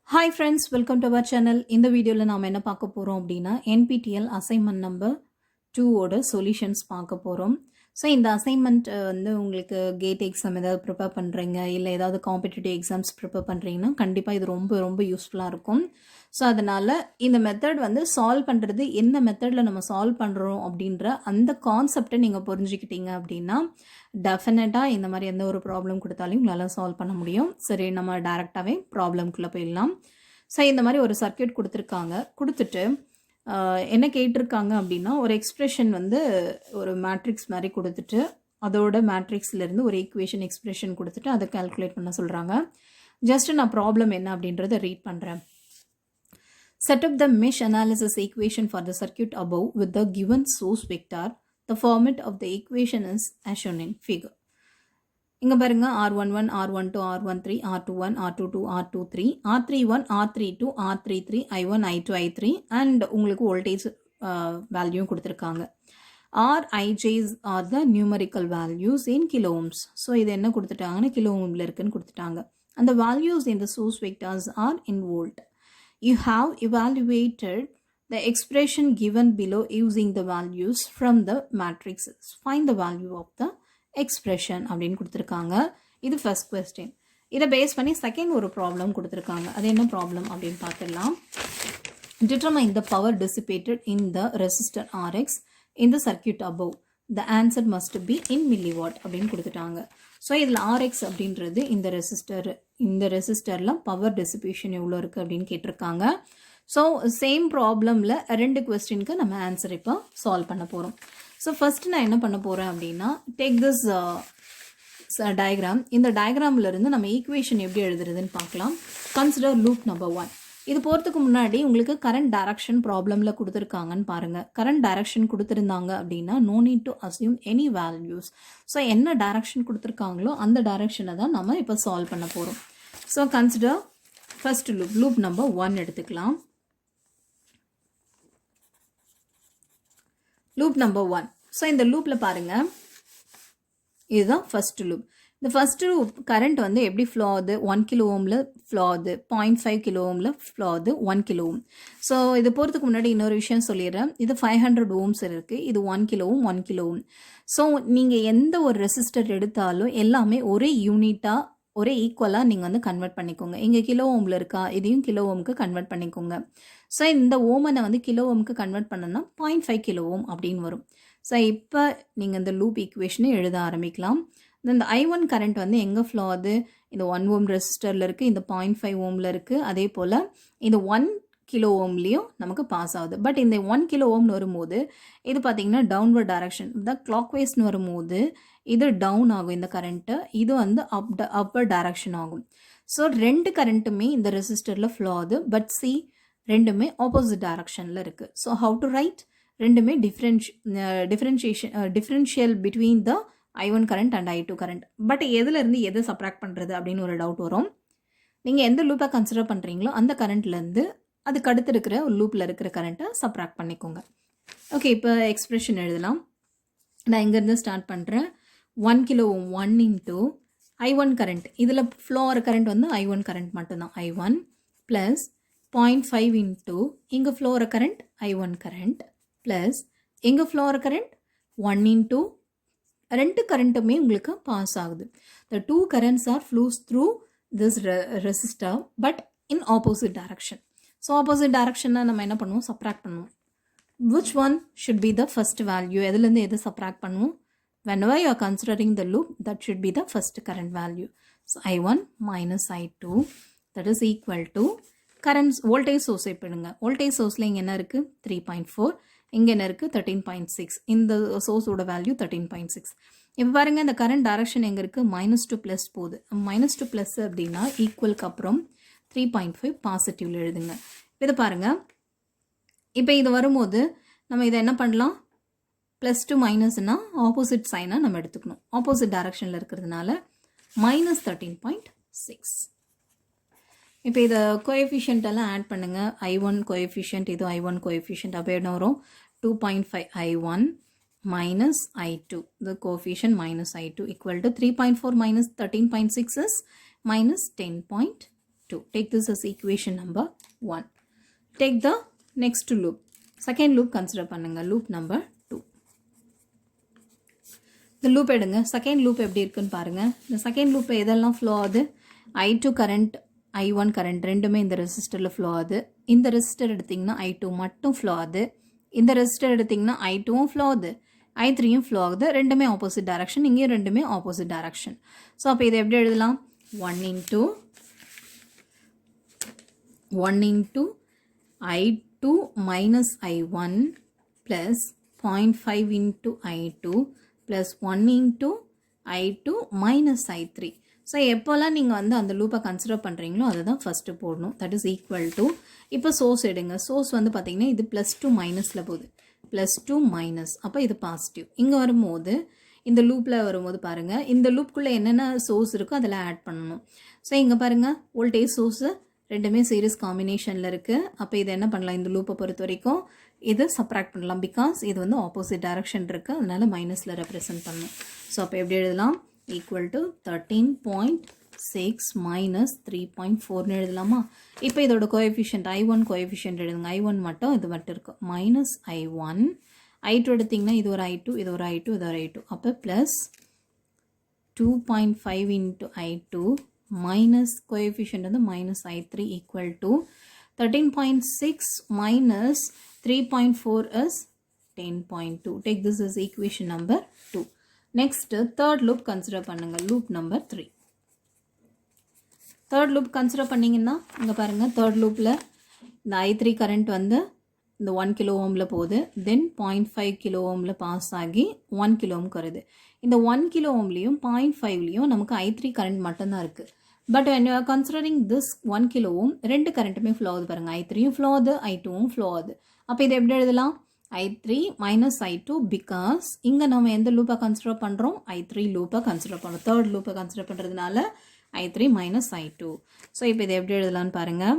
Hi friends, welcome to our channel. இந்த வீடியோல நாம என்ன பார்க்க போறோம் அப்படின்னா NPTEL assignment number 2 ஓட solutions பார்க்க போறோம். ஸோ இந்த அசைன்மெண்ட் வந்து உங்களுக்கு கேட் எக்ஸாம் ஏதாவது ப்ரிப்பேர் பண்ணுறீங்க இல்லை ஏதாவது காம்படிட்டிவ் எக்ஸாம்ஸ் ப்ரிப்பேர் பண்ணுறீங்கன்னா கண்டிப்பாக இது ரொம்ப ரொம்ப யூஸ்ஃபுல்லாக இருக்கும். ஸோ அதனால் இந்த மெத்தட் வந்து சால்வ் பண்ணுறது எந்த மெத்தடில் நம்ம சால்வ் பண்ணுறோம் அப்படின்ற அந்த கான்செப்டை நீங்கள் புரிஞ்சுக்கிட்டீங்க அப்படின்னா டெஃபினட்டாக இந்த மாதிரி எந்த ஒரு ப்ராப்ளம் கொடுத்தாலும் உங்களால் சால்வ் பண்ண முடியும். சரி, நம்ம டேரெக்டாகவே ப்ராப்ளம்குள்ளே போயிடலாம். ஸோ இந்த மாதிரி ஒரு சர்க்யூட் கொடுத்துட்டு என்ன கேட்டிருக்காங்க அப்படின்னா ஒரு எக்ஸ்பிரஷன் வந்து ஒரு மேட்ரிக்ஸ் மாதிரி கொடுத்துட்டு அதோட மேட்ரிக்ஸ்லேருந்து ஒரு ஈக்குவேஷன் எக்ஸ்பிரஷன் கொடுத்துட்டு அதை கால்குலேட் பண்ண சொல்கிறாங்க. ஜஸ்ட் நான் ப்ராப்ளம் என்ன அப்படின்றத ரீட் பண்ணுறேன். Set up the mesh analysis equation for the circuit above with the given source vector. The format of the equation is as shown in figure. இங்க பாருங்க R11, R12, R13, R21, R22, R23, R31, R32, R33, I1, I2, I3 and உங்களுக்கு voltage value கொடுத்திருக்காங்க. RIJs are the numerical values in kilo ohms. So இது என்ன கொடுத்துட்டாங்கன்னா kilo ohmல இருக்குன்னு கொடுத்துட்டாங்க. And the values in the source vectors are in volt. You have evaluated the expression given below using the values from the matrices. Find the value of the expression அப்படின்னு கொடுத்துருக்காங்க. இது first question. இதை base பண்ணி second ஒரு problem கொடுத்துருக்காங்க. அது என்ன problem அப்படின்னு பார்த்துடலாம். Determine the power dissipated in the resistor RX in the circuit above. The answer must be in milliwatt அப்படின்னு கொடுத்துட்டாங்க. ஸோ இதில் RX அப்படின்றது இந்த ரெசிஸ்டரில் பவர் டெசிபேஷன் எவ்வளோ இருக்குது அப்படின்னு கேட்டிருக்காங்க. ஸோ சேம் ப்ராப்ளமில் ரெண்டு கொஸ்டினுக்கு நம்ம ஆன்சர் இப்போ சால்வ் பண்ண போகிறோம். ஸோ ஃபஸ்ட்டு நான் என்ன பண்ண போகிறேன் அப்படின்னா டேக் திஸ் டயக்ராம். இந்த டயக்ராம்லேருந்து நம்ம ஈக்குவேஷன் எப்படி எழுதுறதுன்னு பார்க்கலாம். Consider loop number 1. இது போகிறதுக்கு முன்னாடி உங்களுக்கு கரண்ட் டைரக்ஷன் ப்ராப்ளமில் கொடுத்துருக்காங்கன்னு பாருங்கள். கரண்ட் டைரக்ஷன் கொடுத்துருந்தாங்க அப்படின்னா no need to assume any values. So என்ன டைரக்ஷன் கொடுத்துருக்காங்களோ அந்த டைரக்ஷனை தான் நம்ம இப்போ சால்வ் பண்ண போகிறோம். So consider first loop number 1 எடுத்துக்கலாம். Loop number 1. ஸோ இந்த லூப்பில் பாருங்கள், இதுதான் ஃபர்ஸ்ட் லூப். இந்த ஃபர்ஸ்ட் லூப் கரண்ட் வந்து எப்படி ஃப்ளோ ஆகுது? 1 கிலோ ஓமில் ஃப்ளோ ஆகுது, 0.5 கிலோ ஓமில் ஃப்ளோ ஆகுது, 1 கிலோ ஓம். ஸோ இது போகிறதுக்கு முன்னாடி இன்னொரு விஷயம் சொல்லிடுறேன். இது 500 ஓம்ஸ் இருக்குது, இது 1 kilo ohm, 1 kilo ohm. So நீங்கள் எந்த ஒரு ரெசிஸ்டர் எடுத்தாலும் எல்லாமே ஒரே யூனிட்டாக ஒரே ஈக்குவலாக நீங்கள் வந்து கன்வெர்ட் பண்ணிக்கோங்க. இங்கே கிலோ ஓமில் இருக்கா, இதையும் கிலோ ஓமுக்கு கன்வெர்ட் பண்ணிக்கோங்க. ஸோ இந்த ஓமனை வந்து கிலோ ஓமுக்கு கன்வெர்ட் பண்ணனா 0.5 கிலோ ஓம் அப்படின்னு வரும். ஸோ இப்போ நீங்கள் இந்த லூப் ஈக்குவேஷனை எழுத ஆரம்பிக்கலாம். இந்த I1 கரண்ட் வந்து எங்கே ஃப்ளோ ஆகுது? இந்த 1 ஓம் ரெசிஸ்டரில் இருக்குது, இந்த 0.5 ஓமில் இருக்குது, அதே போல் இந்த 1 கிலோ ஓம்லேயும் நமக்கு பாஸ் ஆகுது. பட் இந்த 1 கிலோ ஓம்னு வரும்போது இது பார்த்திங்கன்னா டவுன்வர்ட் டைரக்ஷன், இந்த கிளாக் வைஸ்னு வரும்போது இது டவுன் ஆகும் இந்த கரண்ட்டு, இது வந்து அப்பர் டைரக்ஷன் ஆகும். ஸோ ரெண்டு கரண்ட்டுமே இந்த ரெசிஸ்டரில் ஃப்ளோ ஆகுது. பட் ரெண்டுமே ஆப்போசிட் டைரக்ஷனில் இருக்குது. So how to write? ரெண்டுமே differential between the I1 current and I2 current. But எதுலேருந்து எது சப்ராக்ட் பண்ணுறது அப்படின்னு ஒரு டவுட் வரும். நீங்கள் எந்த லூப்பை கன்சிடர் பண்ணுறீங்களோ அந்த கரண்ட்லேருந்து அதுக்கு அடுத்து இருக்கிற ஒரு லூப்பில் இருக்கிற கரண்ட்டை சப்ராக்ட் பண்ணிக்கோங்க. ஓகே, இப்போ எக்ஸ்பிரஷன் எழுதலாம். நான் இங்கேருந்து ஸ்டார்ட் பண்ணுறேன். 1 kilo ohm 1 into I1 current, இதில் ஃப்ளோ ஆகிற கரண்ட் வந்து I1 கரண்ட் மட்டும்தான். I1 ப்ளஸ் 0.5 இன்ட்டு இங்கே ஃப்ளோ ஆகிற கரண்ட் I1 கரண்ட் ப்ளஸ் இங்கே ஃப்ளோ ஆகிற கரண்ட் 1 இன்ட்டு ரெண்டு கரண்ட்டுமே உங்களுக்கு பாஸ் ஆகுது. The two currents are flows through this resistor but in opposite direction. So opposite டைரக்ஷனில் நம்ம என்ன பண்ணுவோம்? சப்ராக்ட் பண்ணுவோம். which one should be the first value? எதுலேருந்து எது சப்ராக்ட் பண்ணுவோம்? whenever you are considering the loop, that should be the first current value. So I1 minus I2 that is equal to currents voltage source எடுங்க. voltage sourceல இங்கே என்ன இருக்குது? 3.4. இங்கே என்ன இருக்குது? 13.6. இந்த சோர்ஸோட வேல்யூ 13.6. இப்போ பாருங்கள், இந்த கரண்ட் டைரக்ஷன் எங்கே இருக்குது? -to + போகுது. -to + அப்படின்னா ஈக்குவலுக்கு அப்புறம் 3.5 பாசிட்டிவ்ல எழுதுங்க. இதை பாருங்கள், இப்போ இது வரும்போது நம்ம இதை என்ன பண்ணலாம்? ப்ளஸ் டு மைனஸ்னா ஆப்போசிட் சைனாக நம்ம எடுத்துக்கணும். ஆப்போசிட் டைரக்ஷனில் இருக்கிறதுனால -13.6. இப்போ இதை கோஎஃபிஷியன்ட் எல்லாம் ஆட் பண்ணுங்கள். I1 கோஎஃபிஷியன்ட், இது I1 கோஎஃபிஷியன்ட். அப்போ என்ன வரும்? 2.5 I1 minus I2. The coefficient minus I2 equal to 3.4 minus 13.6 is minus 10.2. 2. Take this as equation number 1. Take the next loop. Second loop consider பண்ணுங்க. Loop number 2. இந்த loop எடுங்க. Second loop எப்படி இருக்குன்னு பாருங்க. இந்த second loop எதெல்லாம் flow ஆகுது? I2 current, I1 current ரெண்டுமே இந்த ரெசிஸ்டர்ல flow ஆகுது. இந்த ரெசிஸ்டர் எடுத்தீங்கன்னா I2 மட்டும் flow ஆகுது. இந்த ரெசிஸ்டர் எடுத்தீங்கன்னா I2வும் flow ஆகுது. I3யும் flow ஆகுது. ரெண்டுமே opposite direction. இங்கேயும் ரெண்டுமே opposite direction. ஸோ அப்போ இதை எப்படி எழுதலாம்? 1 into I2 minus I1 plus 0.5 into I2 plus 1 into I2 minus I3. So எப்போல்லாம் நீங்கள் வந்து அந்த லூப்பை கன்சிடர் பண்ணுறீங்களோ அதை தான் ஃபஸ்ட்டு போடணும். தட் இஸ் ஈக்குவல் டு இப்போ சோர்ஸ் எடுங்க. சோர்ஸ் வந்து பார்த்தீங்கன்னா இது +2 மைனஸில் போகுது. +2 மைனஸ், அப்போ இது பாசிட்டிவ். இங்கே வரும்போது இந்த லூப்பில் வரும்போது பாருங்கள், இந்த லூப்புக்குள்ளே என்னென்ன சோர்ஸ் இருக்கோ அதில் ஆட் பண்ணணும். ஸோ இங்கே பாருங்கள், வோல்டேஜ் சோர்ஸு ரெண்டுமே சீரிஸ் காம்பினேஷனில் இருக்குது. அப்போ இதை என்ன பண்ணலாம்? இந்த லூப்பை பொறுத்த வரைக்கும் இது சப்ராக்ட் பண்ணலாம். பிகாஸ் இது வந்து ஆப்போசிட் டைரக்ஷன் இருக்குது, அதனால் மைனஸில் ரெப்ரசன்ட் பண்ணணும். ஸோ அப்போ எப்படி எழுதலாம்? ஈக்குவல் டு 13.6 மைனஸ் 3.4ன்னு எழுதலாமா? இப்போ இதோட கோஎஃபிஷியன்ட் I1 கோஎஃபிஷியன்ட் எழுதுங்க. I1 மட்டும் இது மட்டும் இருக்கும். மைனஸ் I1, I2 எடுத்திங்கன்னா இது ஒரு I2, இது ஒரு I2, இது ஒரு I2. அப்போ plus 2.5 into I2 minus coefficient வந்து minus I3 equal to 13.6 minus 3.4 is 10.2. Take this as equation number 2. Next, third loop consider பண்ணுங்க. Loop number 3. Third loop consider பண்ணிங்கன்னா இங்கே பாருங்கள், third loopல இந்த I3 current வந்து இந்த 1 kilo ohmல போகுது. Then 0.5 kilo ohmல பாஸ் ஆகி 1 kilo ohm வருது. இந்த 1 kilo ohmலையும் 0.5லையும் நமக்கு I3 current மட்டும்தான் இருக்குது. But when you are considering this 1 kilo ohm, ரெண்டு கரண்ட்டுமே ஃப்ளோ ஆகுது பாருங்கள். I3யும் ஃப்ளோ ஆகுது, I2வும் ஃப்ளோ ஆகுது. அப்போ இதை எப்படி எழுதலாம்? I3 minus I2 because இங்கே நம்ம எந்த லூப்பை கன்சிடர் பண்ணுறோம்? I3 லூப்பை கன்சிடர் பண்ணுறோம். தேர்ட் லூப்பை கன்சிடர் பண்ணுறதுனால I3 minus I2. ஸோ இப்போ இதை எப்படி எழுதலான்னு பாருங்கள்.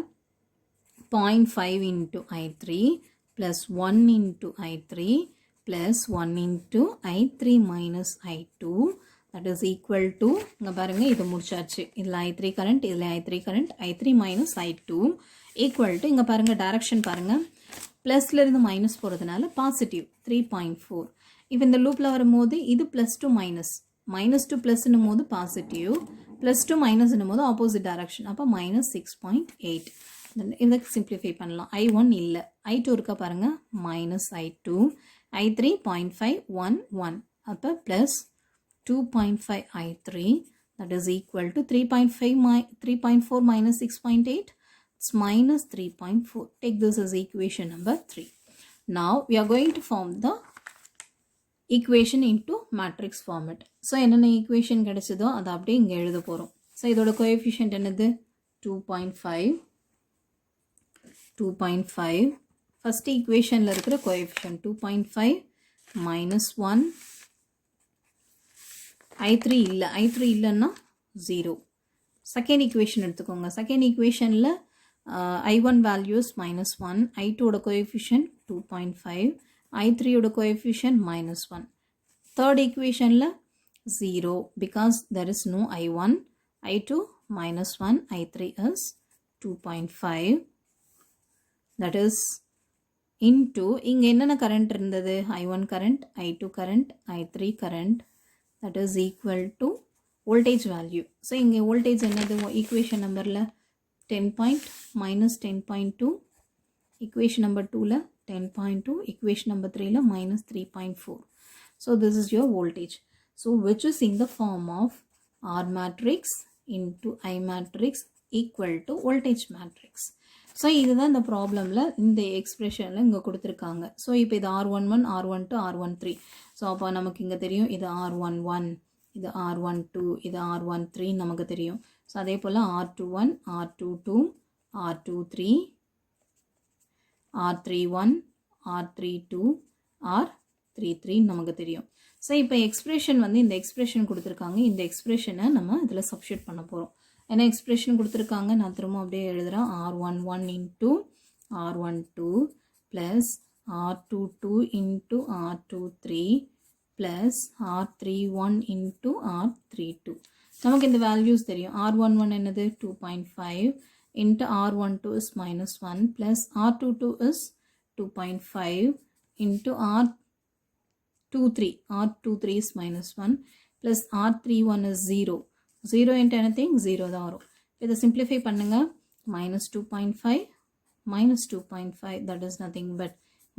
0.5 into I3 plus 1 into I3 plus 1 into I3 minus I2 that is equal to, இங்கே பாருங்கள், இது முடிச்சாச்சு. இதில் I3 current, இதில் I3 current, I3 minus I2 equal to, இங்கே பாருங்கள் டைரக்ஷன் பாருங்கள், ப்ளஸில் இருந்து மைனஸ் போகிறதுனால பாசிட்டிவ் 3.4. இப்போ இந்த லூப்பில் வரும்போது இது +2 மைனஸ், -2 ப்ளஸ்ன்னும் போது பாசிட்டிவ், +2 மைனஸ்ன்னும் போது ஆப்போசிட் டைரக்ஷன், அப்போ -6.8. இதை சிம்பிளிஃபை பண்ணலாம். I1 இல்லை, I2 இருக்கா பாருங்கள், -I2, I3 0.511, அப்போ plus 2.5 I3 that is equal to 3.4 minus 6.8. It's minus 3.4. Take this as equation number 3. Now we are going to form the equation into matrix format. So என்னென்ன equation கிடைச்சதோ அதை அப்படியே இங்கே எழுத போகிறோம். ஸோ இதோட coefficient என்னது? 2.5. First ஈக்குவேஷனில் இருக்கிற coefficient 2.5 minus 1. I3 இல்லை, I3 இல்லைன்னா 0. செகண்ட் ஈக்குவேஷன் எடுத்துக்கோங்க. செகண்ட் ஈக்குவேஷனில் I1 values -1, I2 ஓட coefficient 2.5, I3 ஓட coefficient -1. Third equationல 0 because there is no I1, I2 -1, I3 is 2.5. That is into, இங்கே என்னென்ன current இருந்தது? I1 current, I2 current, I3 current, that is equal to voltage value. So இங்கே voltage என்னது? equation numberல 10 minus 10.2, equation number 2 10.2, equation number 3 minus 3.4. So this is your voltage. So which is in the form of R matrix into I matrix equal to voltage matrix. So இதுதான் இந்த ப்ராப்ளமில் இந்த எக்ஸ்பிரஷனில் இங்கே கொடுத்துருக்காங்க. So இப்போ இது R11, R12, R13. So அப்போ நமக்கு இங்கே தெரியும் இது R11, இது R12, இது R13 நமக்கு தெரியும். ஸோ அதே போல் R21, R22, R23, R31, R32, R33 நமக்கு தெரியும். ஸோ இப்போ எக்ஸ்பிரஷன் வந்து இந்த எக்ஸ்பிரஷன் கொடுத்துருக்காங்க. இந்த எக்ஸ்பிரஷனை நம்ம இதில் சப்ஸ்டியூட் பண்ண போகிறோம். என்ன எக்ஸ்பிரஷன் கொடுத்துருக்காங்க? நான் திரும்ப அப்படியே எழுதுகிறேன். R11 into R12 plus R22 into R23 plus R31 into R32. நமக்கு இந்த வேல்யூஸ் தெரியும். R11 என்னது? 2.5, into R12 is minus 1 plus R22 is 2.5 into R23 is minus 1 plus R31 is 0. 0 into anything 0 தான் வரும். இதை simplify பண்ணுங்க minus 2.5 minus 2.5 that is nothing but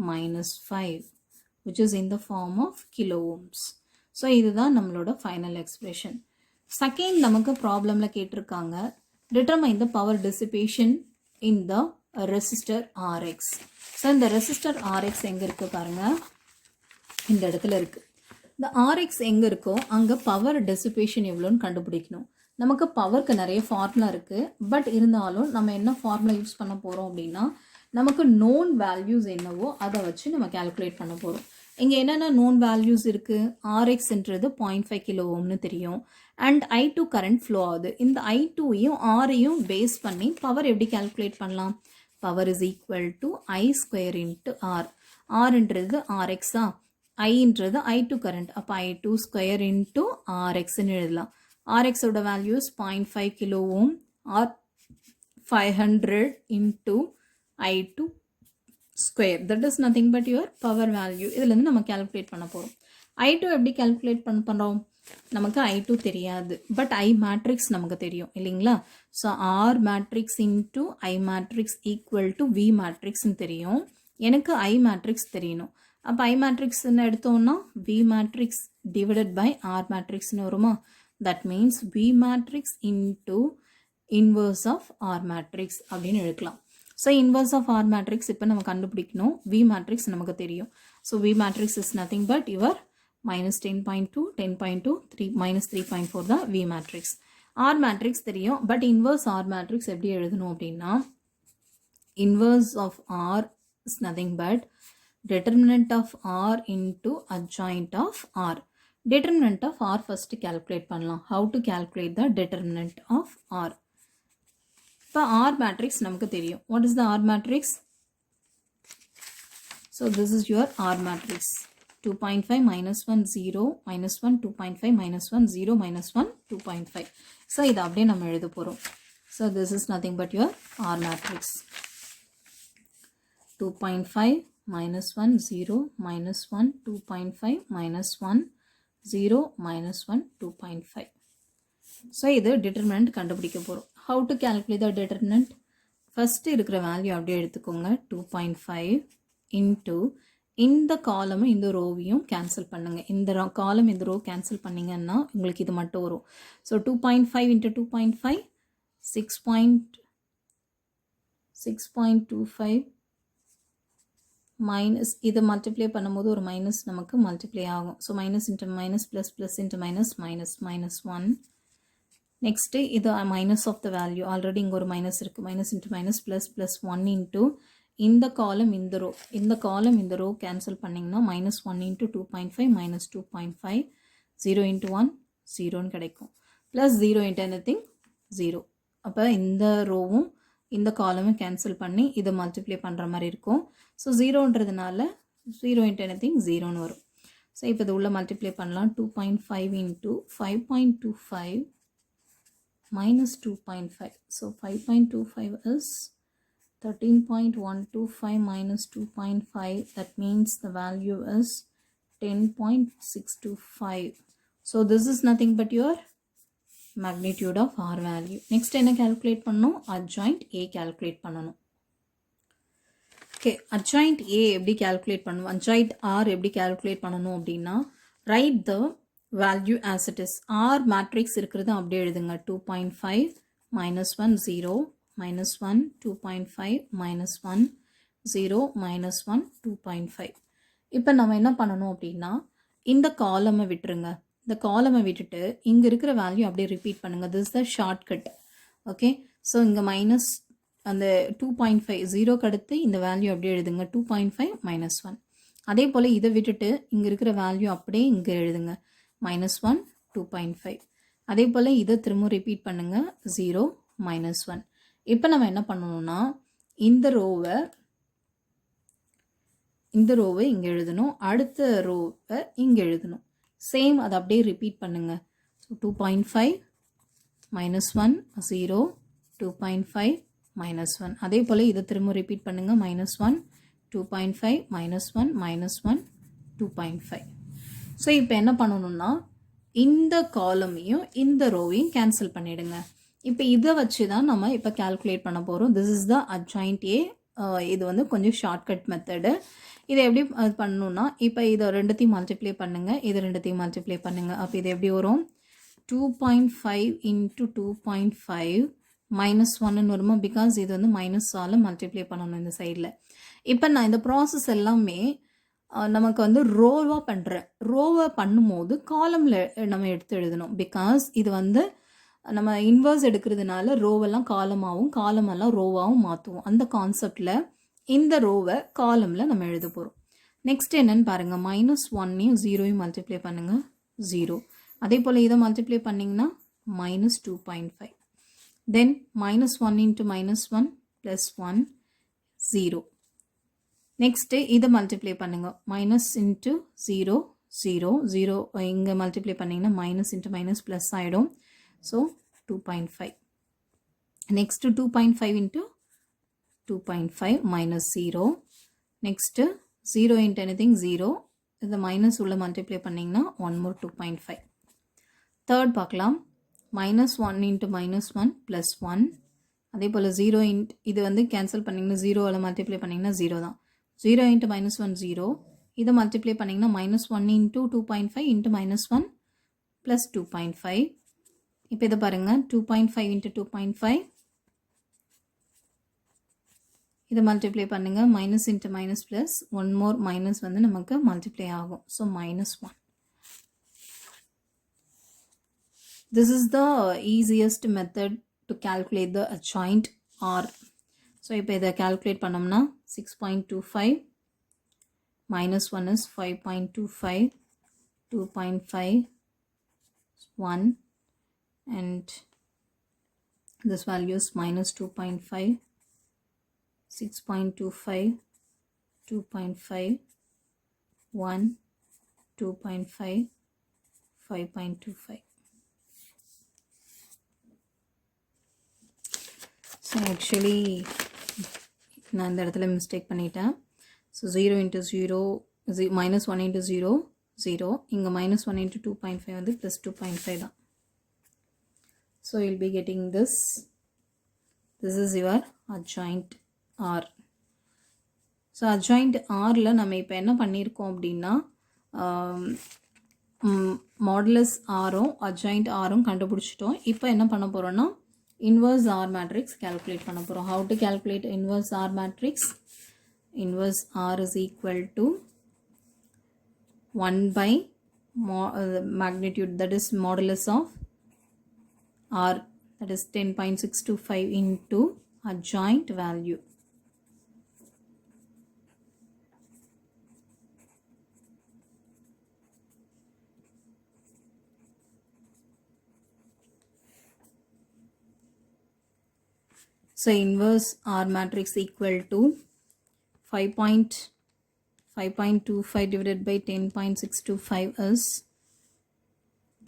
minus 5 which is in the form of kilo ohms. So இதுதான் நம்மளோட final expression. Second நமக்கு problemல கேட்டிருக்காங்க determine the power dissipation in the resistor Rx. So இந்த resistor Rx எங்க இருக்கு பாருங்க இந்த இடத்துல இருக்கு. இந்த Rx எங்க இருக்கோ அங்க பவர் டெசிபேஷன் எவ்வளோன்னு கண்டுபிடிக்கணும். நமக்கு பவருக்கு நிறைய ஃபார்முலா இருக்கு. பட் இருந்தாலும் நம்ம என்ன ஃபார்முலா யூஸ் பண்ண போறோம் அப்படின்னா நமக்கு நோன் வேல்யூஸ் என்னவோ அதை வச்சு நம்ம கால்குலேட் பண்ண போறோம். இங்க என்னென்ன நோன் வேல்யூஸ் இருக்கு? Rxன்றது 0.5 கிலோ ஓம்னு தெரியும். அண்ட் I2 கரண்ட் ஃப்ளோ ஆகுது. இந்த I2யும் Rயும் பேஸ் பண்ணி பவர் எப்படி கால்குலேட் பண்ணலாம்? Power is equal to I square into R. Rன்றது Rxஆ, ஐன்றது I2 கரண்ட். அப்போ I2 ஸ்கொயர் இன்ட்டு Rxன்னு எழுதலாம். Rxோட values 0.5 kilo ohm or 500 into I2 square. That is nothing but your power value. இதுலேருந்து நம்ம கால்குலேட் பண்ண போகிறோம். I2 எப்படி கால்குலேட் பண்ணுறோம்? நமக்கு I2 தெரியாது. பட் I மேட்ரிக்ஸ் நமக்கு தெரியும் இல்லைங்களா? So R matrix into I matrix equal to V மேட்ரிக்ஸ்ன்னு தெரியும். எனக்கு I மேட்ரிக்ஸ் தெரியணும். அப்போ I மேட்ரிக்ஸ்ன்னு எடுத்தோம்னா V matrix divided by R மேட்ரிக்ஸ்னு வருமா? That means V matrix into inverse of R matrix அப்படின்னு எடுக்கலாம். So inverse of R matrix இப்போ நம்ம கண்டுபிடிக்கணும். V மேட்ரிக்ஸ் நமக்கு தெரியும். So V matrix is nothing but your minus 10.2, 10.2, 3, minus 3.4 தான் V மேட்ரிக்ஸ். R மேட்ரிக்ஸ் தெரியும். பட் இன்வர்ஸ் R மேட்ரிக்ஸ் எப்படி எழுதணும் அப்படின்னா inverse of R is nothing but determinant of R into adjoint of R. Determinant of R first calculate பண்ணலாம். How to calculate the determinant of R? இப்போ R matrix நமக்கு தெரியும். What is the R matrix? So this is your R matrix. 2.5 minus 1 0 minus 1 2.5 minus 1 0 minus 1 2.5. So இது அப்படியே நம்ம எழுத போறோம். So this is nothing but your R matrix. 2.5 minus 1 0 minus 1 2.5 minus 1 0 minus 1 2.5. So இது determinant கண்டுபிடிக்க போறோம். How to calculate the determinant? First இருக்கிற value அப்படியே எடுத்துக்கோங்க. 2.5 into இந்த காலம் இந்த ரோவையும் கேன்சல் பண்ணுங்க. இந்த காலம் இந்த ரோ கேன்சல் பண்ணீங்கன்னா உங்களுக்கு இது மட்டும் வரும். ஸோ 2.5 into 2.5 6.25 மைனஸ் இதை மல்டிப்ளை பண்ணும்போது ஒரு மைனஸ் நமக்கு மல்டிப்ளை ஆகும். So minus into minus plus plus into minus minus minus 1. Next இது minus of the value. Already இங்கே ஒரு மைனஸ் இருக்குது. Minus into minus plus plus 1 into இந்த காலம் இந்த ரோ, இந்த காலம் இந்த ரோ கேன்சல் பண்ணிங்கன்னா மைனஸ் 1 இன்ட்டு 2.5 மைனஸ் 2.5 0 இன்ட்டு 1 0ன்னு கிடைக்கும். ப்ளஸ் 0 இன்ட்டு எனிதிங் 0. அப்போ இந்த ரோவும் இந்த காலமும் கேன்சல் பண்ணி இதை மல்டிப்ளை பண்ணுற மாதிரி இருக்கும். ஸோ 0ன்றதுனால 0 இன்ட்டு எனிதிங் 0ன்னு வரும். ஸோ இப்போ இது உள்ள மல்டிப்ளை பண்ணலாம். 2.5 into 5.25 minus 2.5. So 5.25 is 13.125 minus 2.5. That means the value is 10.625. So this is nothing but your magnitude of R value. Next என்ன calculate பண்ணணும்? Adjoint A calculate பண்ணணும். Okay, adjoint A எப்படி calculate பண்ணணும்? Adjoint R எப்படி calculate பண்ணணும் அப்படின்னா write the value as it is. R matrix இருக்கிறது அப்படியே எழுதுங்க. 2.5 minus 1 0 minus 1 2.5 minus 1 0 minus 1 2.5. இப்போ நம்ம என்ன பண்ணணும் அப்படின்னா இந்த காலமை விட்டுருங்க. இந்த காலமை விட்டுட்டு இங்கே இருக்கிற வேல்யூ அப்படியே ரிப்பீட் பண்ணுங்கள். This the shortcut. Okay, so இங்கே மைனஸ் அந்த 2.5 0க்கு அடுத்து இந்த வேல்யூ அப்படியே எழுதுங்க. 2.5 minus 1. அதே போல் இதை விட்டுட்டு இங்கே இருக்கிற வேல்யூ அப்படியே இங்கே எழுதுங்க. minus 1 2.5. அதே போல் இதை திரும்ப ரிப்பீட் பண்ணுங்கள். 0 minus 1. இப்போ நம்ம என்ன பண்ணணும்னா இந்த ரோவை இங்கே எழுதணும். அடுத்த ரோவை இங்கே எழுதணும். சேம் அதை அப்படியே ரிப்பீட் பண்ணுங்கள். So 2.5 minus 1 0 2.5 -1. அதே போல் இதை திரும்ப ரிப்பீட் பண்ணுங்கள். -1 2.5 -1 -1 2.5. ஸோ இப்போ என்ன பண்ணணும்னா இந்த காலமையும் இந்த ரோவையும் கேன்சல் பண்ணிவிடுங்க. இப்போ இதை வச்சு தான் நம்ம இப்போ கால்குலேட் பண்ண போகிறோம். This is the adjoint A. இது வந்து கொஞ்சம் ஷார்ட்கட் மெத்தடு. இதை எப்படி பண்ணணும்னா இப்போ இதை ரெண்டுத்தையும் மல்டிப்ளை பண்ணுங்கள், இது ரெண்டுத்தையும் மல்டிப்ளை பண்ணுங்கள். அப்போ இது எப்படி வரும்? 2.5 into 2.5 -1 வருமா? பிகாஸ் இது வந்து மைனஸால் மல்டிப்ளை பண்ணணும் இந்த சைடில். இப்போ நான் இந்த ப்ராசஸ் எல்லாமே நமக்கு வந்து ரோவாக பண்ணுறேன். ரோவை பண்ணும்போது காலமில் நம்ம எடுத்து எழுதணும். பிகாஸ் இது வந்து நம்ம இன்வர்ஸ் எடுக்கிறதுனால ரோவெல்லாம் காலமாகவும் காலமெல்லாம் ரோவாகவும் மாற்றுவோம். அந்த கான்செப்டில் இந்த ரோவை காலமில் நம்ம எழுத போகிறோம். நெக்ஸ்ட் என்னன்னு பாருங்கள். -1ஐயும் 0ஐயும் மல்டிப்ளை பண்ணுங்கள், 0. அதே போல் இதை மல்டிப்ளை பண்ணிங்கன்னா -2.5. தென் -1 into -1 +1 0. நெக்ஸ்ட்டு இதை மல்டிப்ளை பண்ணுங்கள். -0 0 0 0 இங்கே மல்டிப்ளை பண்ணிங்கன்னா -into ப்ளஸ் ஆகிடும். So 2.5. Next 2.5 into 2.5 -0. Next 0 into anything 0. இதை மைனஸ் உள்ள மல்டிப்ளை பண்ணிங்கன்னா 1 more 2.5. தேர்ட் பார்க்கலாம். -1 into -1 +1. அதே போல் 0 இது வந்து கேன்சல் பண்ணிங்கன்னா 0 மல்டிப்ளை பண்ணிங்கன்னா 0 தான். 0 into -1 0. இதை மல்டிப்ளை பண்ணிங்கன்னா -1 into 2.5 into -1 plus 2.5. இப்போ இதை பாருங்கள். 2.5 into 2.5 இதை மல்டிப்ளை பண்ணுங்கள். Minus into minus plus 1 more minus வந்து நமக்கு மல்டிப்ளை ஆகும். So -1. This is the easiest method to calculate the adjoint R. So இப்போ இதை calculate பண்ணோம்னா 6.25 -1 is 5.25, 2.5 1 and this value is -2.5, 6.25, 2.5 1, 2.5, 5.25. So actually நான் இந்த இடத்துல மிஸ்டேக் பண்ணிட்டேன். So 0 into 0 -1 into 0 0. இங்கே -1 into 2.5 வந்து ப்ளஸ் 2.5 தான். So you'll be getting this. This is your adjoint R. So adjoint Rல நம்ம இப்போ என்ன பண்ணியிருக்கோம் அப்படின்னா மாடுலஸ் ஆரும் adjoint ஆரும் கண்டுபிடிச்சிட்டோம். இப்போ என்ன பண்ண போகிறோன்னா inverse R matrix calculate பண்ண போகிறோம். How to calculate inverse R matrix? Inverse R is equal to 1 by magnitude, that is modulus of R, that is 10.625 into adjoint value. So inverse R matrix equal to 5.25 divided by 10.625 is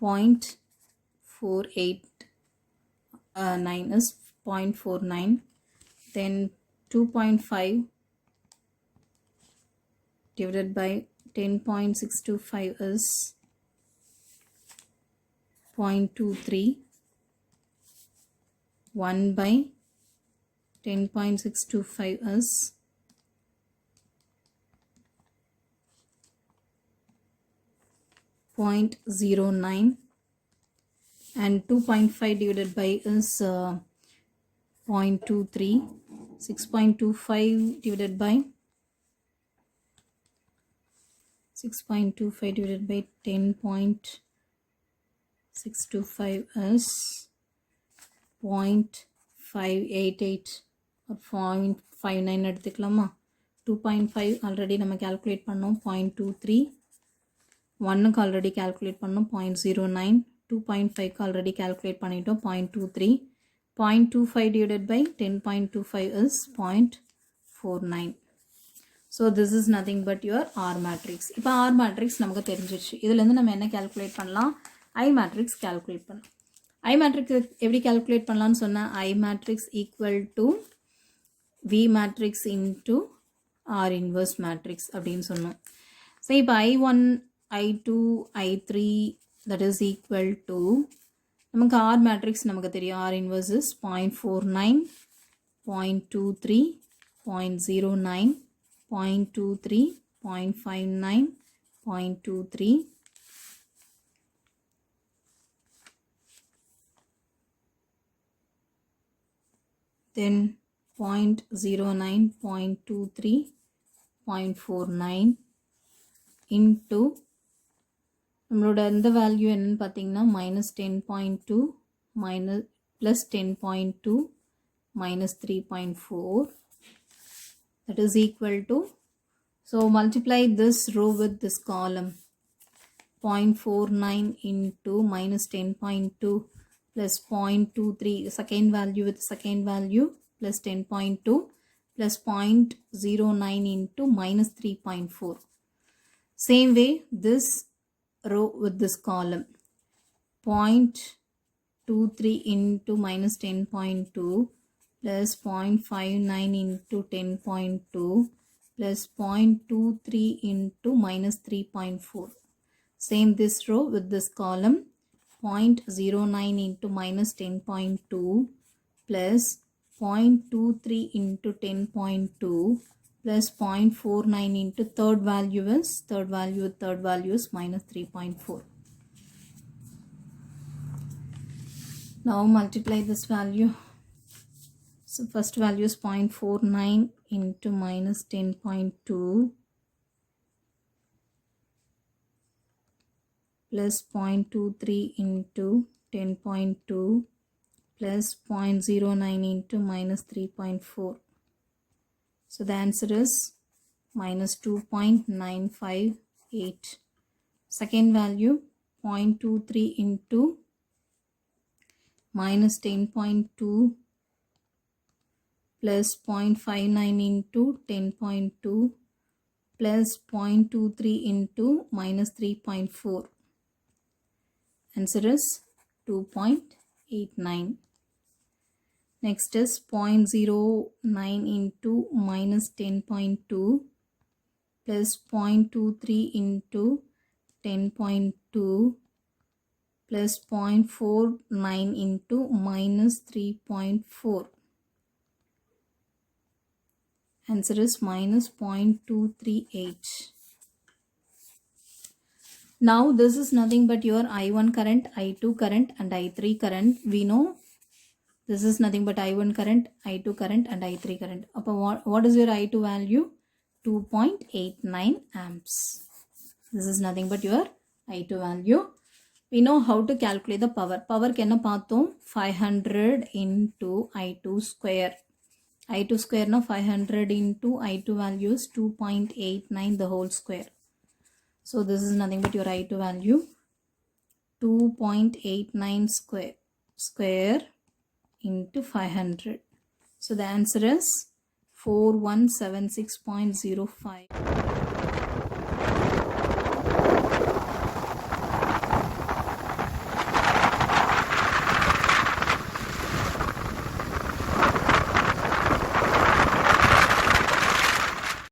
0.489 is 0.49. Then 2.5 divided by 10.625 is 0.23. 1 by 10.625 is 0.09 and 2.5 divided by is 0.23. 6.25 divided by 10.625 is 0.588 or 0.59 எடுத்துக்கலாமா? 2.5 already நம்ம calculate பண்ணோம் 0.23, 1க்கு already calculate பண்ணோம் 0.09, 2.5க்கு already calculate பண்ணிட்டோம் 0.23, 0.25 divided by 10.25 is 0.49. So this is nothing but your R matrix. இப்போ R matrix நமக்கு தெரிஞ்சிருச்சு. இதுலேருந்து நம்ம என்ன கால்குலேட் பண்ணலாம்? I matrix கால்குலேட் பண்ணலாம். I matrix எப்படி கால்குலேட் பண்ணலாம்னு சொன்னால் I matrix equal to V matrix into R inverse matrix அப்படின்னு சொன்னோம். ஸோ இப்போ I1, I2, I3 that is equal to நமக்கு R matrix நமக்கு தெரியும். R inverse is 0.49, 0.23, 0.09, 0.23, 0.59, 0.23, then 0.09, 0.23, 0.49 into நம்மளோட இந்த வேல்யூ என்னன்னு பார்த்தீங்கன்னா -10.2 minus plus 10.2 minus 3.4 that is equal to, so multiply this row with this column, 0.49 into minus 10.2 plus 0.23 second value with second value plus 10.2 plus 0.09 into minus 3.4. Same way this row with this column, 0.23 into minus 10.2 plus 0.59 into 10.2 plus 0.23 into minus 3.4. Same this row with this column, 0.09 into minus 10.2 plus 0.23 into 10.2 plus 0.49 into third value is minus 3.4. Now multiply this value. So first value is 0.49 into minus 10.2 plus 0.23 into 10.2 plus 0.09 into minus 3.4. So the answer is minus 2.958. Second value, 0.23 into minus 10.2 plus 0.59 into 10.2 plus 0.23 into minus 3.4. Answer is 2.89. Next is 0.09 into minus 10.2 plus 0.23 into 10.2 plus 0.49 into minus 3.4. Answer is minus 0.238. Now this is nothing but your I1 current, I2 current and I3 current. We know this is nothing but I1 current, I2 current and I3 current. What is your I2 value? 2.89 amps. This is nothing but your I2 value. We know how to calculate the power. Power can என்ன பார்த்தோம்? 500 into I2 square. I2 square now 500 into I2 value is 2.89 the whole square. So this is nothing but your I2 value, 2.89 square into 500. So the answer is 4176.05.